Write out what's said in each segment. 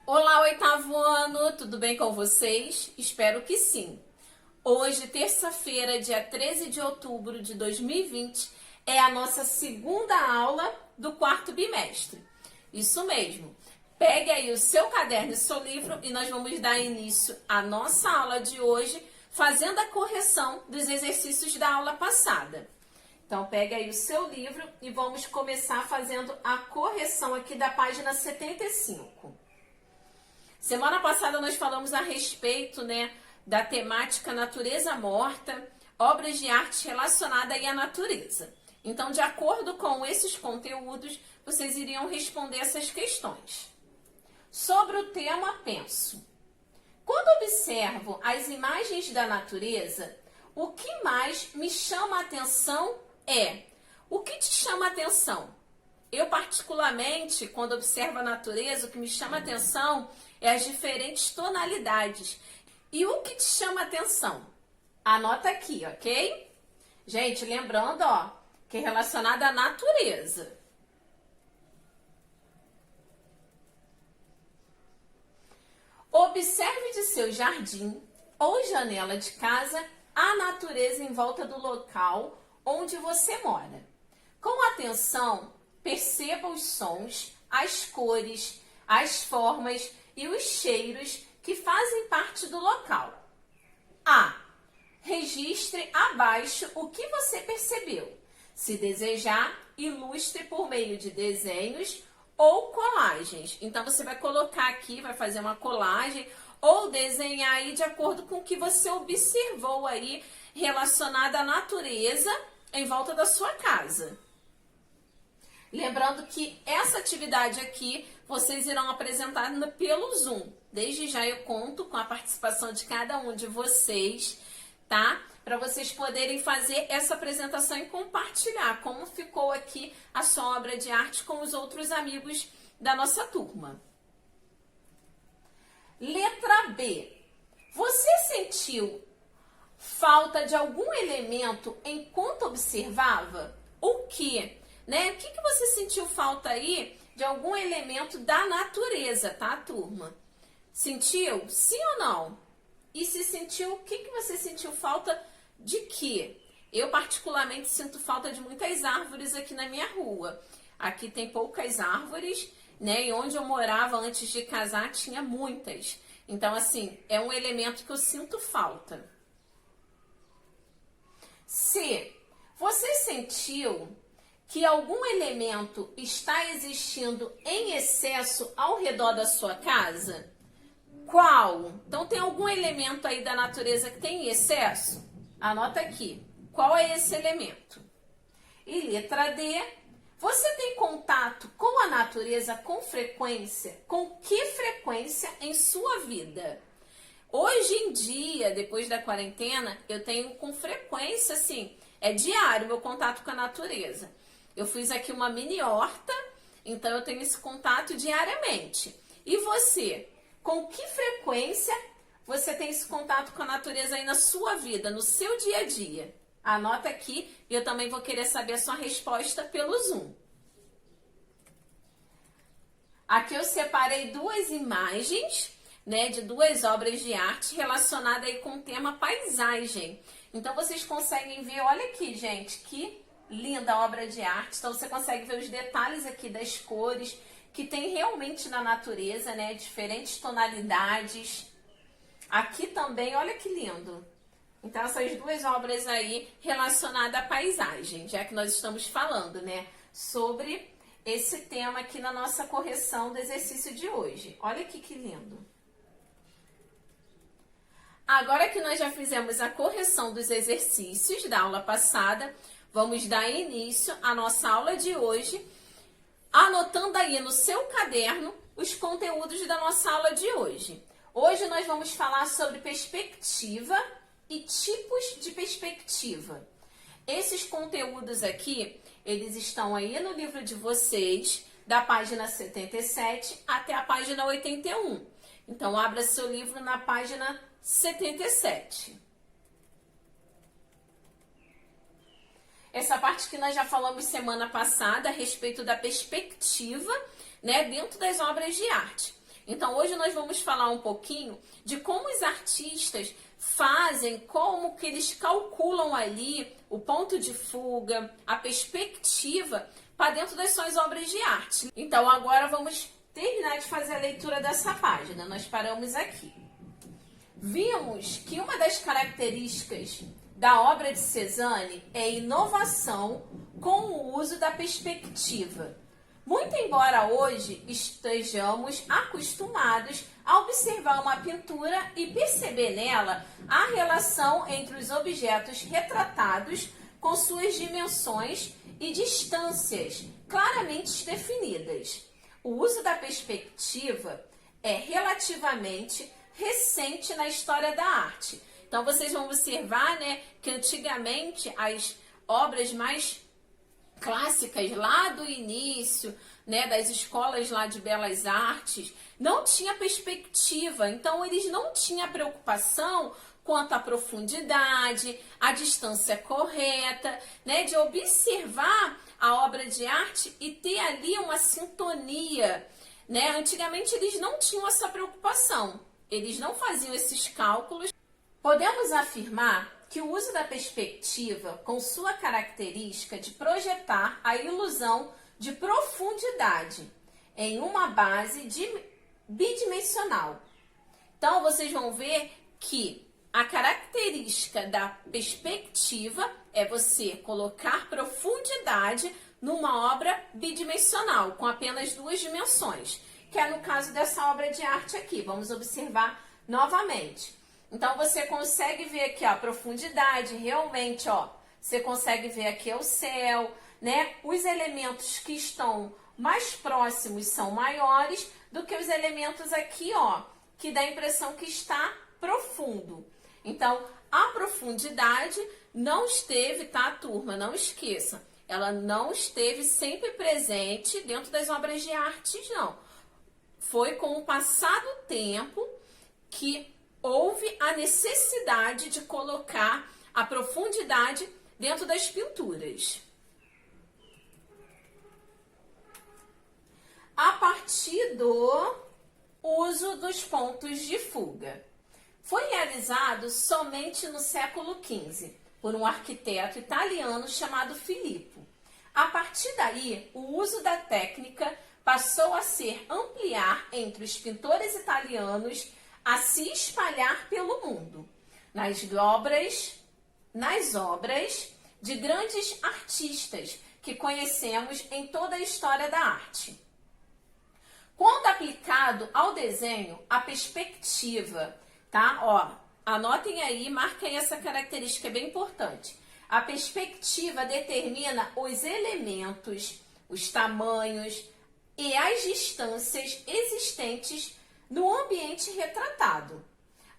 Olá, oitavo ano, tudo bem com vocês? Espero que sim. Hoje, terça-feira, dia 13 de outubro de 2020, é a nossa segunda aula do quarto bimestre. Isso mesmo. Pegue aí o seu caderno e seu livro e nós vamos dar início à nossa aula de hoje, fazendo a correção dos exercícios da aula passada. Então, pegue aí o seu livro e vamos começar fazendo a correção aqui da página 75. Semana passada nós falamos a respeito, da temática natureza morta, obras de arte relacionadas à natureza. Então, de acordo com esses conteúdos, vocês iriam responder essas questões. Sobre o tema, penso. Quando observo as imagens da natureza, o que mais me chama a atenção é... O que te chama a atenção? Eu, particularmente, quando observo a natureza, o que me chama a atenção é as diferentes tonalidades. E o que te chama a atenção? Anota aqui, ok? Gente, lembrando, que é relacionado à natureza. Observe de seu jardim ou janela de casa a natureza em volta do local onde você mora. Com atenção, perceba os sons, as cores, as formas e os cheiros que fazem parte do local. A. Registre abaixo o que você percebeu. Se desejar, ilustre por meio de desenhos ou colagens. Então, você vai colocar aqui, vai fazer uma colagem ou desenhar aí de acordo com o que você observou aí relacionado à natureza em volta da sua casa. Lembrando que essa atividade aqui vocês irão apresentar pelo Zoom. Desde já eu conto com a participação de cada um de vocês, tá? Para vocês poderem fazer essa apresentação e compartilhar como ficou aqui a sua obra de arte com os outros amigos da nossa turma. Letra B. Você sentiu falta de algum elemento enquanto observava? O que? O que você sentiu falta aí de algum elemento da natureza, tá, turma? Sentiu? Sim ou não? E se sentiu, o que você sentiu falta de quê? Eu, particularmente, sinto falta de muitas árvores aqui na minha rua. Aqui tem poucas árvores, e onde eu morava antes de casar tinha muitas. Então, assim, é um elemento que eu sinto falta. C. Você sentiu que algum elemento está existindo em excesso ao redor da sua casa? Qual? Então, tem algum elemento aí da natureza que tem excesso? Anota aqui. Qual é esse elemento? E letra D. Você tem contato com a natureza com frequência? Com que frequência em sua vida? Hoje em dia, depois da quarentena, eu tenho com frequência, assim, é diário meu contato com a natureza. Eu fiz aqui uma mini horta, então eu tenho esse contato diariamente. E você? Com que frequência você tem esse contato com a natureza aí na sua vida, no seu dia a dia? Anota aqui e eu também vou querer saber a sua resposta pelo Zoom. Aqui eu separei duas imagens, de duas obras de arte relacionadas aí com o tema paisagem. Então vocês conseguem ver, olha aqui, gente, que linda obra de arte. Então você consegue ver os detalhes aqui das cores que tem realmente na natureza, diferentes tonalidades. Aqui também, olha que lindo. Então essas duas obras aí relacionadas à paisagem, já que nós estamos falando, sobre esse tema aqui na nossa correção do exercício de hoje. Olha aqui que lindo. Agora que nós já fizemos a correção dos exercícios da aula passada, vamos dar início à nossa aula de hoje, anotando aí no seu caderno os conteúdos da nossa aula de hoje. Hoje nós vamos falar sobre perspectiva e tipos de perspectiva. Esses conteúdos aqui, eles estão aí no livro de vocês, da página 77 até a página 81. Então, abra seu livro na página 77. Essa parte que nós já falamos semana passada a respeito da perspectiva, dentro das obras de arte. Então hoje nós vamos falar um pouquinho de como os artistas fazem, como que eles calculam ali o ponto de fuga, a perspectiva para dentro das suas obras de arte. Então agora vamos terminar de fazer a leitura dessa página. Nós paramos aqui. Vimos que uma das características da obra de Cézanne é a inovação com o uso da perspectiva. Muito embora hoje estejamos acostumados a observar uma pintura e perceber nela a relação entre os objetos retratados com suas dimensões e distâncias claramente definidas. O uso da perspectiva é relativamente recente na história da arte. Então vocês vão observar, né, que antigamente as obras mais clássicas lá do início, né, das escolas lá de belas artes, não tinha perspectiva. Então eles não tinham preocupação quanto à profundidade, a distância correta, né, de observar a obra de arte e ter ali uma sintonia, né? Antigamente eles não tinham essa preocupação. Eles não faziam esses cálculos. Podemos afirmar que o uso da perspectiva, com sua característica de projetar a ilusão de profundidade em uma base bidimensional. Então, vocês vão ver que a característica da perspectiva é você colocar profundidade numa obra bidimensional, com apenas duas dimensões, que é no caso dessa obra de arte aqui. Vamos observar novamente. Então, você consegue ver aqui ó, a profundidade, realmente, ó, você consegue ver aqui o céu, né? Os elementos que estão mais próximos são maiores do que os elementos aqui, ó, que dá a impressão que está profundo. Então, a profundidade não esteve, tá, turma? Não esqueça, ela não esteve sempre presente dentro das obras de artes, não. Foi com o passar do tempo que houve a necessidade de colocar a profundidade dentro das pinturas. A partir do uso dos pontos de fuga. Foi realizado somente no século XV por um arquiteto italiano chamado Filippo. A partir daí, o uso da técnica passou a ser ampliar entre os pintores italianos, a se espalhar pelo mundo, nas obras de grandes artistas que conhecemos em toda a história da arte. Quando aplicado ao desenho, a perspectiva, tá? Ó, anotem aí, marquem essa característica, é bem importante. A perspectiva determina os elementos, os tamanhos e as distâncias existentes no ambiente retratado.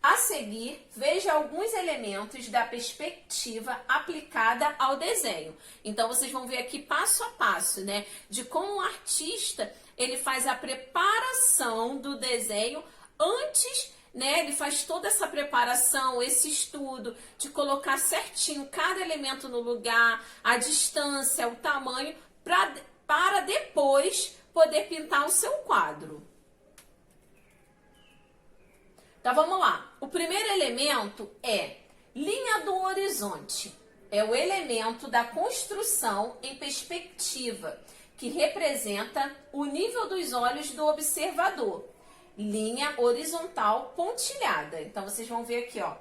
A seguir, veja alguns elementos da perspectiva aplicada ao desenho. Então, vocês vão ver aqui passo a passo, né? De como o artista, ele faz a preparação do desenho antes, né? Ele faz toda essa preparação, esse estudo de colocar certinho cada elemento no lugar, a distância, o tamanho, para depois poder pintar o seu quadro. Então, vamos lá. O primeiro elemento é linha do horizonte. É o elemento da construção em perspectiva, que representa o nível dos olhos do observador. Linha horizontal pontilhada. Então, vocês vão ver aqui, ó.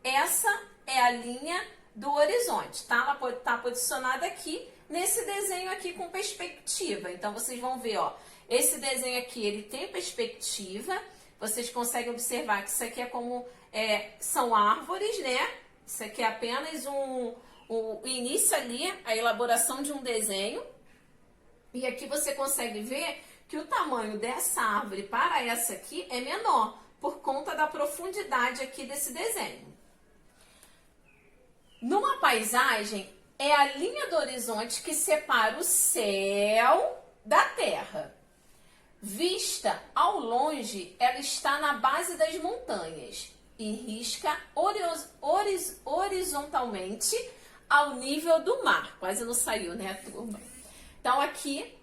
Essa é a linha do horizonte, tá? Ela pode estar posicionada aqui, nesse desenho aqui com perspectiva. Então, vocês vão ver, ó. Esse desenho aqui, ele tem perspectiva. Vocês conseguem observar que isso aqui é como, são árvores, né? Isso aqui é apenas o início ali, a elaboração de um desenho. E aqui você consegue ver que o tamanho dessa árvore para essa aqui é menor, por conta da profundidade aqui desse desenho. Numa paisagem, é a linha do horizonte que separa o céu da terra. Vista ao longe, ela está na base das montanhas e risca horizontalmente ao nível do mar. Quase não saiu, né, turma? Então, aqui,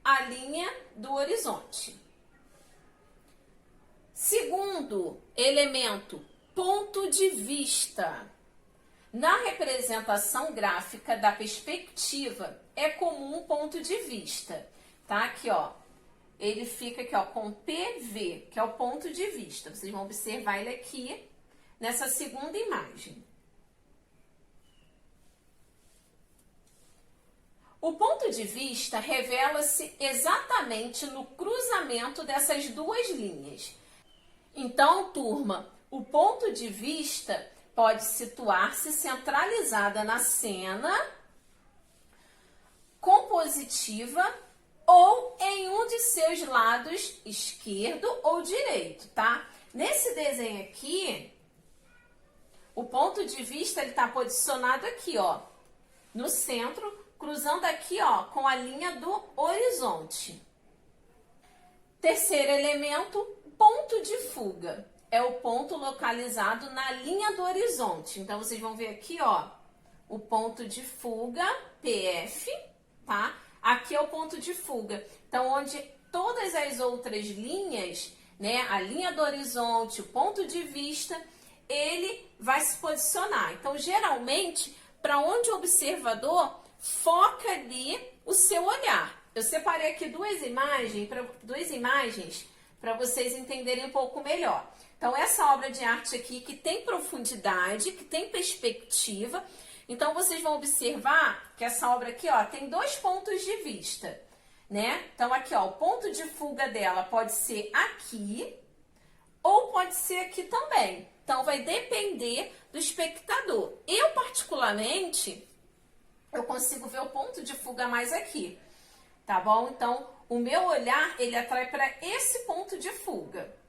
a linha do horizonte. Segundo elemento, ponto de vista. Na representação gráfica da perspectiva, é comum um ponto de vista, tá? Aqui, ó, ele fica aqui, ó, com PV, que é o ponto de vista. Vocês vão observar ele aqui, nessa segunda imagem. O ponto de vista revela-se exatamente no cruzamento dessas duas linhas. Então, turma, o ponto de vista pode situar-se centralizada na cena compositiva ou em um de seus lados esquerdo ou direito, tá? Nesse desenho aqui, o ponto de vista ele está posicionado aqui, ó, no centro, cruzando aqui, ó, com a linha do horizonte. Terceiro elemento, ponto de fuga. É o ponto localizado na linha do horizonte. Então, vocês vão ver aqui, ó, o ponto de fuga, PF, tá? Aqui é o ponto de fuga. Então, onde todas as outras linhas, né, a linha do horizonte, o ponto de vista, ele vai se posicionar. Então, geralmente, para onde o observador foca ali o seu olhar. Eu separei aqui duas imagens para vocês entenderem um pouco melhor. Então, essa obra de arte aqui que tem profundidade, que tem perspectiva. Então, vocês vão observar que essa obra aqui, ó, tem dois pontos de vista, né? Então, aqui, ó, o ponto de fuga dela pode ser aqui ou pode ser aqui também. Então, vai depender do espectador. Eu, particularmente, eu consigo ver o ponto de fuga mais aqui, tá bom? Então, o meu olhar, ele atrai para esse ponto de fuga.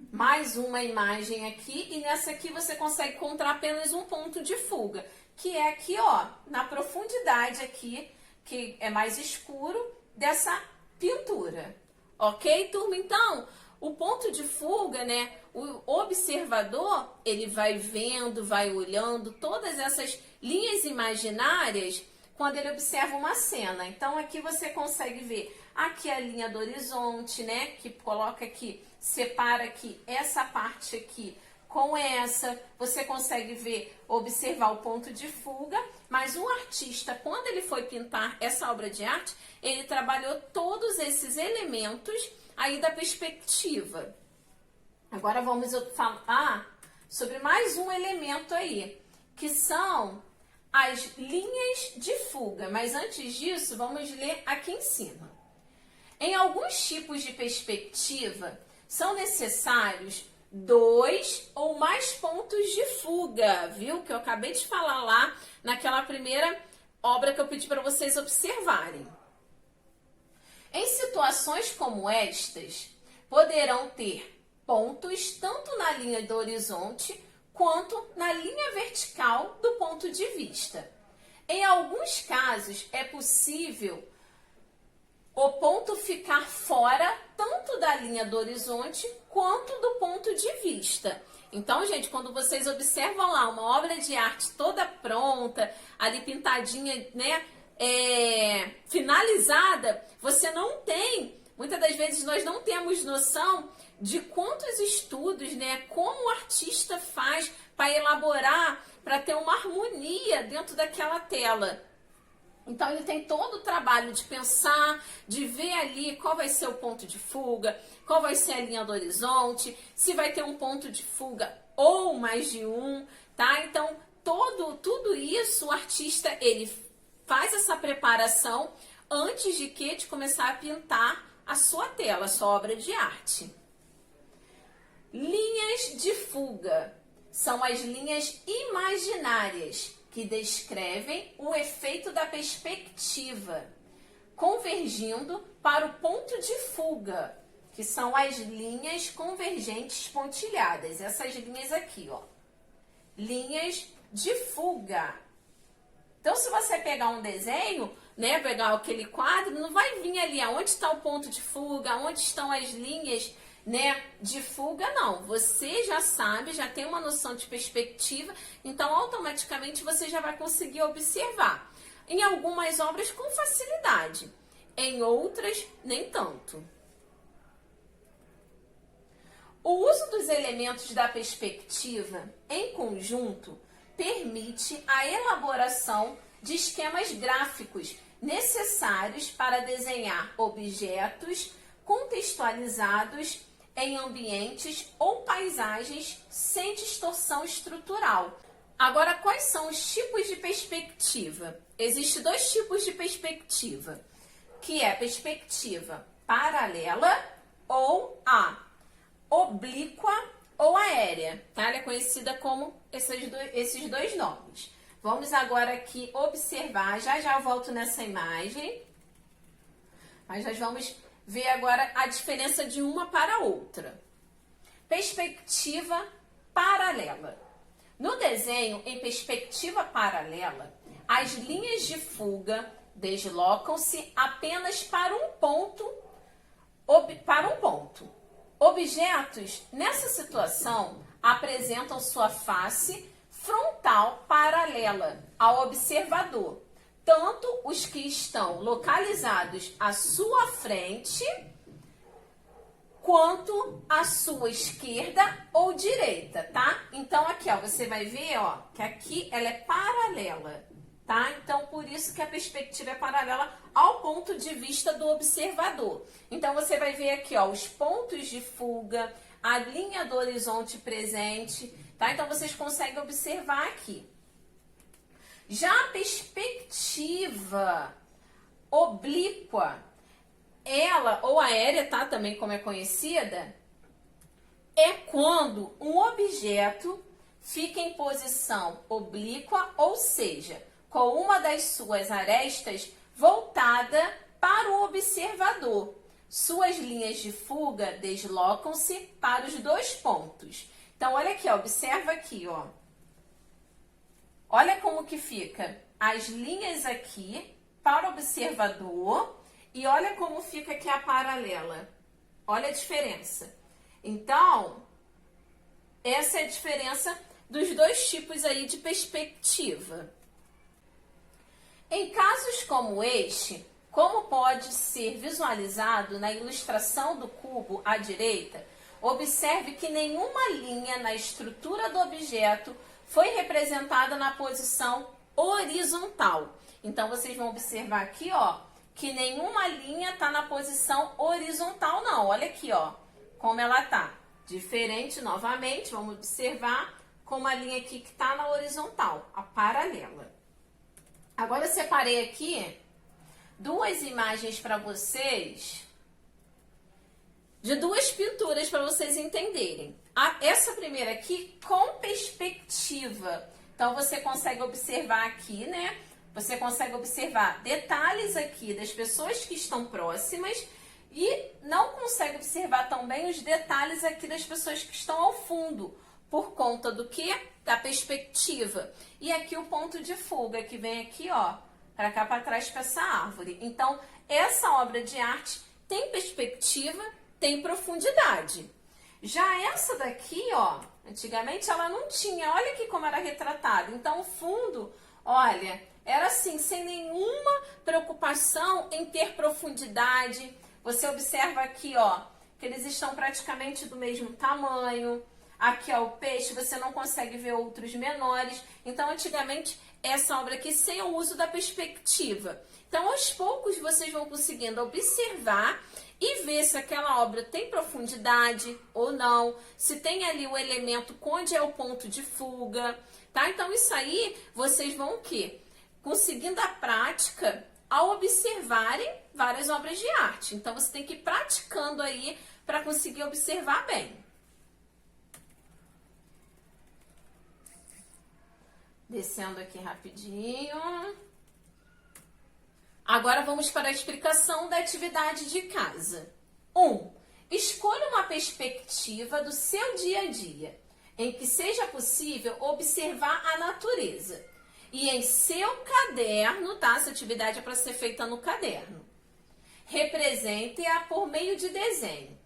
Mais uma imagem aqui, e nessa aqui você consegue encontrar apenas um ponto de fuga, que é aqui, ó, na profundidade aqui, que é mais escuro, dessa pintura. Ok, turma? Então, o ponto de fuga, né, o observador, ele vai vendo, vai olhando todas essas linhas imaginárias quando ele observa uma cena. Então, aqui você consegue ver aqui a linha do horizonte, né, que coloca aqui, separa aqui essa parte aqui com essa. Você consegue ver, observar o ponto de fuga, mas o artista, quando ele foi pintar essa obra de arte, ele trabalhou todos esses elementos aí da perspectiva. Agora vamos falar sobre mais um elemento aí, que são as linhas de fuga. Mas antes disso, vamos ler aqui em cima. Em alguns tipos de perspectiva, são necessários 2 ou mais pontos de fuga, viu? Que eu acabei de falar lá naquela primeira obra que eu pedi para vocês observarem. Em situações como estas, poderão ter pontos tanto na linha do horizonte quanto na linha vertical do ponto de vista. Em alguns casos, é possível o ponto ficar fora tanto da linha do horizonte quanto do ponto de vista. Então, gente, quando vocês observam lá uma obra de arte toda pronta, ali pintadinha, né, finalizada, você não tem, muitas das vezes nós não temos noção de quantos estudos, né, como o artista faz para elaborar, para ter uma harmonia dentro daquela tela. Então, ele tem todo o trabalho de pensar, de ver ali qual vai ser o ponto de fuga, qual vai ser a linha do horizonte, se vai ter um ponto de fuga ou mais de um, tá? Então, tudo isso, o artista, ele faz essa preparação antes de começar a pintar a sua tela, a sua obra de arte. Linhas de fuga são as linhas imaginárias que descrevem o efeito da perspectiva, convergindo para o ponto de fuga, que são as linhas convergentes pontilhadas. Essas linhas aqui, ó. Linhas de fuga. Então, se você pegar um desenho, né, pegar aquele quadro, não vai vir ali aonde está o ponto de fuga, onde estão as linhas, né, de fuga, não. Você já sabe, já tem uma noção de perspectiva, então automaticamente você já vai conseguir observar. Em algumas obras com facilidade, em outras nem tanto. O dos elementos da perspectiva em conjunto permite a elaboração de esquemas gráficos necessários para desenhar objetos contextualizados em ambientes ou paisagens sem distorção estrutural. Agora, quais são os tipos de perspectiva? Existem dois tipos de perspectiva, que é a perspectiva paralela ou a oblíqua ou aérea, tá? Ela é conhecida como esses dois nomes. Vamos agora aqui observar, já volto nessa imagem, mas nós vamos ver agora a diferença de uma para a outra. Perspectiva paralela. No desenho em perspectiva paralela, as linhas de fuga deslocam-se apenas para um ponto. Objetos nessa situação apresentam sua face frontal paralela ao observador, tanto os que estão localizados à sua frente, quanto à sua esquerda ou direita, tá? Então aqui, ó, você vai ver, ó, que aqui ela é paralela, tá? Então por isso que a perspectiva é paralela ao ponto de vista do observador. Então você vai ver aqui, ó, os pontos de fuga, a linha do horizonte presente, tá? Então vocês conseguem observar aqui. Já a perspectiva oblíqua, ela, ou aérea, tá? Também como é conhecida, é quando um objeto fica em posição oblíqua, ou seja, com uma das suas arestas voltada para o observador. Suas linhas de fuga deslocam-se para os dois pontos. Então, olha aqui, ó, observa aqui, ó. Olha como que fica as linhas aqui para o observador e olha como fica aqui a paralela. Olha a diferença. Então, essa é a diferença dos dois tipos aí de perspectiva. Em casos como este, como pode ser visualizado na ilustração do cubo à direita, observe que nenhuma linha na estrutura do objeto foi representada na posição horizontal. Então, vocês vão observar aqui, ó, que nenhuma linha está na posição horizontal, não. Olha aqui, ó, como ela tá. Diferente, novamente, vamos observar como a linha aqui que está na horizontal, a paralela. Agora, eu separei aqui duas imagens para vocês, de duas pinturas para vocês entenderem. Essa primeira aqui com perspectiva. Então, você consegue observar aqui, né? Você consegue observar detalhes aqui das pessoas que estão próximas e não consegue observar também os detalhes aqui das pessoas que estão ao fundo, por conta do quê? Da perspectiva. E aqui o ponto de fuga, que vem aqui, ó, para cá para trás para essa árvore. Então, essa obra de arte tem perspectiva, tem profundidade. Já essa daqui, ó, antigamente ela não tinha, olha aqui como era retratada. Então, o fundo, olha, era assim, sem nenhuma preocupação em ter profundidade. Você observa aqui, ó, que eles estão praticamente do mesmo tamanho. Aqui, ó, o peixe, você não consegue ver outros menores. Então, antigamente, essa obra aqui sem o uso da perspectiva. Então, aos poucos, vocês vão conseguindo observar e ver se aquela obra tem profundidade ou não, se tem ali o elemento onde é o ponto de fuga, tá? Então, isso aí, vocês vão o quê? Conseguindo a prática ao observarem várias obras de arte. Então, você tem que ir praticando aí para conseguir observar bem. Descendo aqui rapidinho. Agora vamos para a explicação da atividade de casa. 1. Escolha uma perspectiva do seu dia a dia, em que seja possível observar a natureza. E em seu caderno, tá? Essa atividade é para ser feita no caderno. Represente-a por meio de desenho.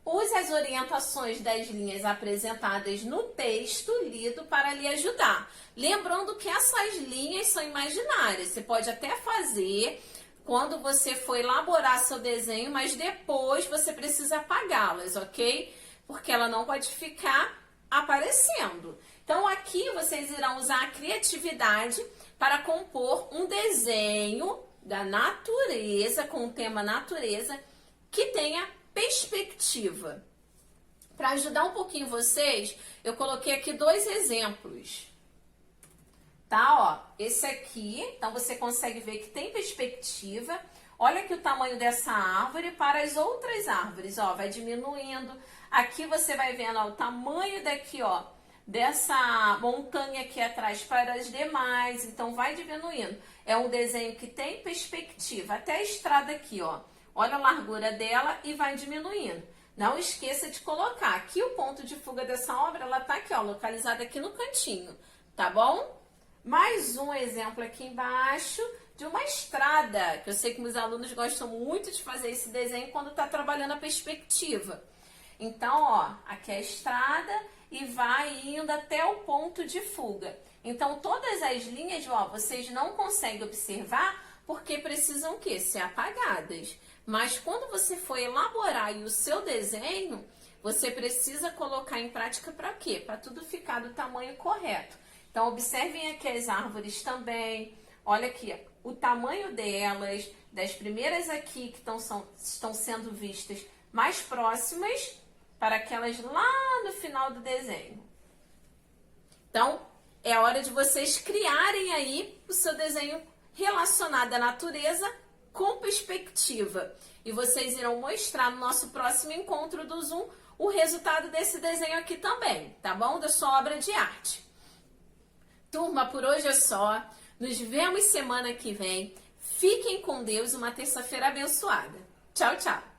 Use as orientações das linhas apresentadas no texto lido para lhe ajudar. Lembrando que essas linhas são imaginárias. Você pode até fazer quando você for elaborar seu desenho, mas depois você precisa apagá-las, ok? porque ela não pode ficar aparecendo. Então aqui vocês irão usar a criatividade para compor um desenho da natureza, com o tema natureza, que tenha perspectiva. Para ajudar um pouquinho vocês, eu coloquei aqui 2 exemplos. Tá, ó, esse aqui, então você consegue ver que tem perspectiva. Olha aqui o tamanho dessa árvore para as outras árvores, ó, vai diminuindo. Aqui você vai vendo, ó, o tamanho daqui, ó, dessa montanha aqui atrás para as demais, então vai diminuindo. É um desenho que tem perspectiva, até a estrada aqui, ó. Olha a largura dela e vai diminuindo. Não esqueça de colocar aqui o ponto de fuga dessa obra, ela tá aqui, ó, localizada aqui no cantinho, tá bom? Mais um exemplo aqui embaixo de uma estrada, que eu sei que meus alunos gostam muito de fazer esse desenho quando tá trabalhando a perspectiva. Então, ó, aqui é a estrada e vai indo até o ponto de fuga. Então, todas as linhas, ó, vocês não conseguem observar porque precisam o quê? Ser apagadas. Mas quando você for elaborar aí o seu desenho, você precisa colocar em prática para quê? Para tudo ficar do tamanho correto. Então, observem aqui as árvores também. Olha aqui, ó, o tamanho delas, das primeiras aqui que estão sendo vistas mais próximas para aquelas lá no final do desenho. Então, é hora de vocês criarem aí o seu desenho relacionado à natureza com perspectiva. E vocês irão mostrar no nosso próximo encontro do Zoom o resultado desse desenho aqui também, tá bom? Da sua obra de arte. Turma, por hoje é só. Nos vemos semana que vem. Fiquem com Deus, uma terça-feira abençoada. Tchau, tchau.